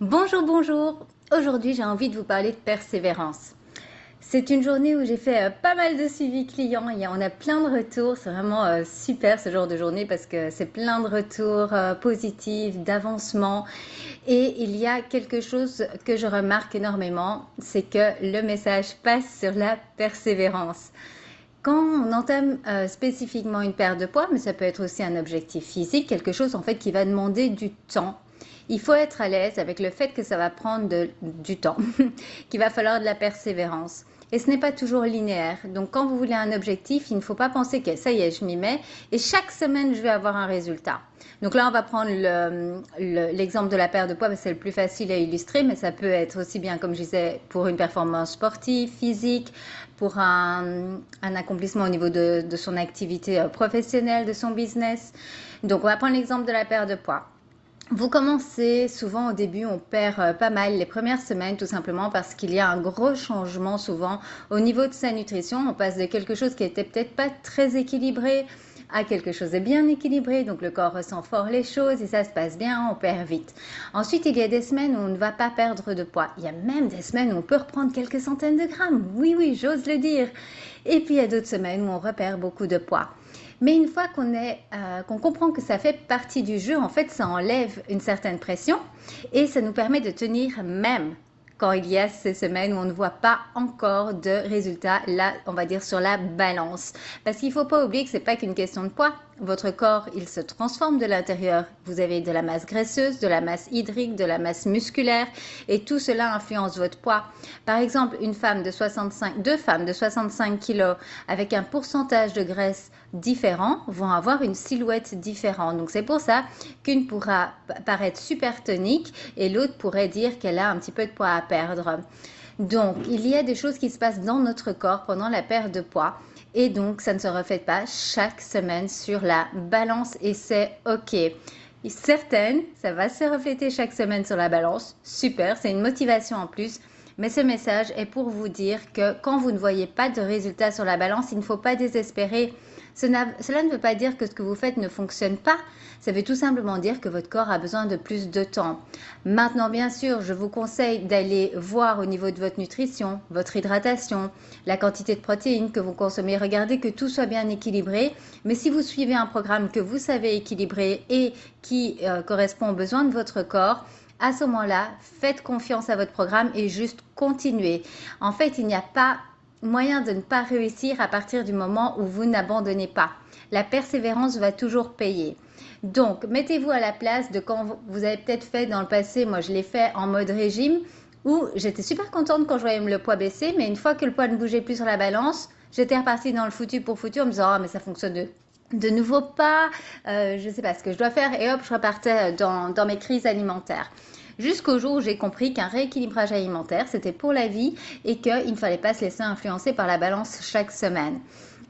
Bonjour, bonjour. Aujourd'hui, j'ai envie de vous parler de persévérance. C'est une journée où j'ai fait pas mal de suivi clients et on a plein de retours. C'est vraiment super ce genre de journée parce que c'est plein de retours positifs, d'avancement. Et il y a quelque chose que je remarque énormément, c'est que le message passe sur la persévérance. Quand on entame spécifiquement une perte de poids, mais ça peut être aussi un objectif physique, quelque chose en fait qui va demander du temps, il faut être à l'aise avec le fait que ça va prendre du temps, qu'il va falloir de la persévérance. Et ce n'est pas toujours linéaire. Donc quand vous voulez un objectif, il ne faut pas penser que ça y est, je m'y mets et chaque semaine, je vais avoir un résultat. Donc là, on va prendre l'exemple de la perte de poids, parce que c'est le plus facile à illustrer, mais ça peut être aussi bien, comme je disais, pour une performance sportive, physique, pour un accomplissement au niveau de son activité professionnelle, de son business. Donc on va prendre l'exemple de la perte de poids. Vous commencez souvent au début, on perd pas mal les premières semaines tout simplement parce qu'il y a un gros changement souvent au niveau de sa nutrition. On passe de quelque chose qui était peut-être pas très équilibré à quelque chose de bien équilibré. Donc le corps ressent fort les choses et ça se passe bien, on perd vite. Ensuite, il y a des semaines où on ne va pas perdre de poids. Il y a même des semaines où on peut reprendre quelques centaines de grammes. Oui, oui, j'ose le dire. Et puis il y a d'autres semaines où on repère beaucoup de poids. Mais une fois qu'on comprend que ça fait partie du jeu, en fait, ça enlève une certaine pression et ça nous permet de tenir même quand il y a ces semaines où on ne voit pas encore de résultats, là, on va dire sur la balance. Parce qu'il ne faut pas oublier que ce n'est pas qu'une question de poids. Votre corps, il se transforme de l'intérieur. Vous avez de la masse graisseuse, de la masse hydrique, de la masse musculaire et tout cela influence votre poids. Par exemple, deux femmes de 65 kg avec un pourcentage de graisse différent vont avoir une silhouette différente. Donc c'est pour ça qu'une pourra paraître super tonique et l'autre pourrait dire qu'elle a un petit peu de poids à perdre. Donc il y a des choses qui se passent dans notre corps pendant la perte de poids et donc ça ne se reflète pas chaque semaine sur la balance et c'est ok. Certaines, ça va se refléter chaque semaine sur la balance. Super, c'est une motivation en plus. Mais ce message est pour vous dire que quand vous ne voyez pas de résultats sur la balance, il ne faut pas désespérer. Cela ne veut pas dire que ce que vous faites ne fonctionne pas. Ça veut tout simplement dire que votre corps a besoin de plus de temps. Maintenant, bien sûr, je vous conseille d'aller voir au niveau de votre nutrition, votre hydratation, la quantité de protéines que vous consommez. Regardez que tout soit bien équilibré. Mais si vous suivez un programme que vous savez équilibrer et qui correspond aux besoins de votre corps, à ce moment-là, faites confiance à votre programme et juste continuez. En fait, il n'y a pas moyen de ne pas réussir à partir du moment où vous n'abandonnez pas. La persévérance va toujours payer. Donc, mettez-vous à la place de quand vous avez peut-être fait dans le passé, moi je l'ai fait en mode régime, où j'étais super contente quand je voyais le poids baisser, mais une fois que le poids ne bougeait plus sur la balance, j'étais repartie dans le foutu pour foutu en me disant « Ah, mais ça fonctionne de nouveau pas, je ne sais pas ce que je dois faire » et hop, je repartais dans mes crises alimentaires. Jusqu'au jour où j'ai compris qu'un rééquilibrage alimentaire, c'était pour la vie et qu'il ne fallait pas se laisser influencer par la balance chaque semaine.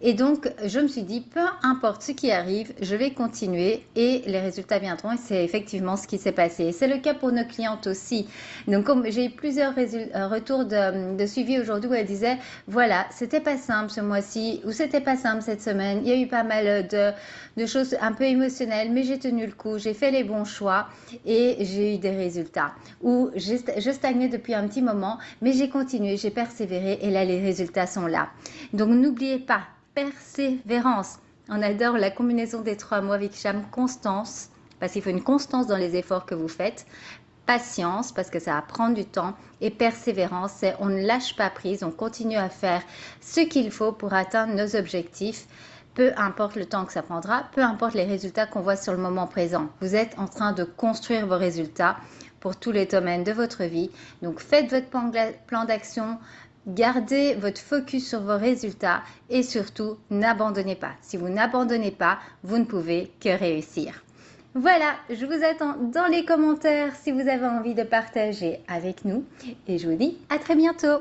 Et donc, je me suis dit, peu importe ce qui arrive, je vais continuer et les résultats viendront. Et c'est effectivement ce qui s'est passé. C'est le cas pour nos clientes aussi. Donc, comme j'ai eu plusieurs retours de suivi aujourd'hui où elles disaient, voilà, c'était pas simple ce mois-ci ou c'était pas simple cette semaine. Il y a eu pas mal de choses un peu émotionnelles, mais j'ai tenu le coup, j'ai fait les bons choix et j'ai eu des résultats. Ou je stagnais depuis un petit moment, mais j'ai continué, j'ai persévéré et là, les résultats sont là. Donc, n'oubliez pas, persévérance. On adore la combinaison des 3 mots avec Cham, constance, parce qu'il faut une constance dans les efforts que vous faites. Patience, parce que ça va prendre du temps. Et persévérance, c'est on ne lâche pas prise, on continue à faire ce qu'il faut pour atteindre nos objectifs. Peu importe le temps que ça prendra, peu importe les résultats qu'on voit sur le moment présent. Vous êtes en train de construire vos résultats pour tous les domaines de votre vie. Donc faites votre plan d'action, gardez votre focus sur vos résultats et surtout, n'abandonnez pas. Si vous n'abandonnez pas, vous ne pouvez que réussir. Voilà, je vous attends dans les commentaires si vous avez envie de partager avec nous et je vous dis à très bientôt.